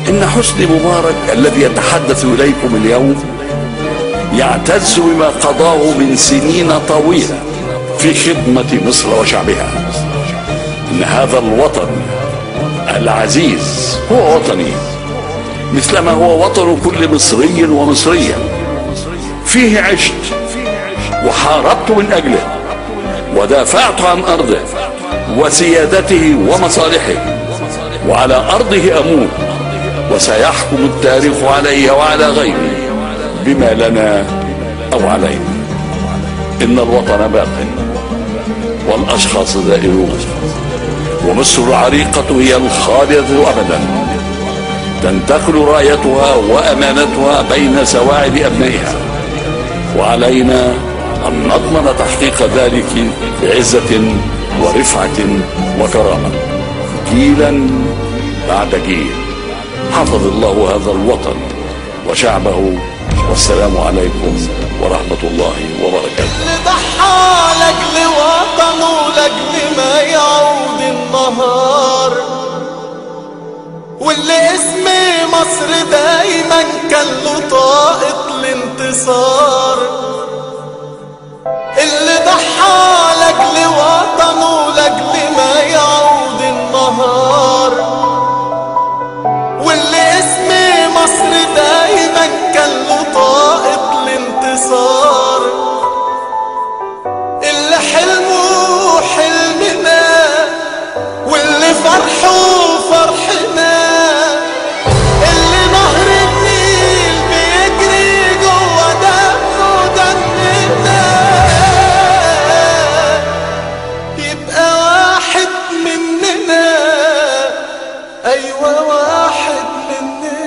إن حسني مبارك الذي يتحدث إليكم اليوم يعتز بما قضاه من سنين طويلة في خدمة مصر وشعبها. إن هذا الوطن العزيز هو وطني مثلما هو وطن كل مصري ومصرية. فيه عشت وحاربت من أجله ودافعت عن أرضه وسيادته ومصالحه، وعلى أرضه أموت وسيحكم التاريخ علي وعلى غيري بما لنا أو علينا. إن الوطن باق والأشخاص زائرون، ومصر العريقة هي الخالدة أبدا، تنتقل رايتها وأمانتها بين سواعد أبنائها، وعلينا أن نضمن تحقيق ذلك بعزة ورفعة وكرامة جيلا بعد جيل. حفظ الله هذا الوطن وشعبه، والسلام عليكم ورحمة الله وبركاته. اللي ضحى لاجل وطنه لاجل ما يعود النهار، واللي اسم مصر دايما كان له طاقة الانتصار. اللي ضحى لاجل وطنه لاجل ما يعود النهار، واللي اسم مصر دايما كان له طاقة الانتصار. اللي حلمه حلمنا واللي فرحه فرحنا، اللي نهر النيل بيجري جوا دمه دمنا، يبقى واحد مننا، أيوة واحد مننا.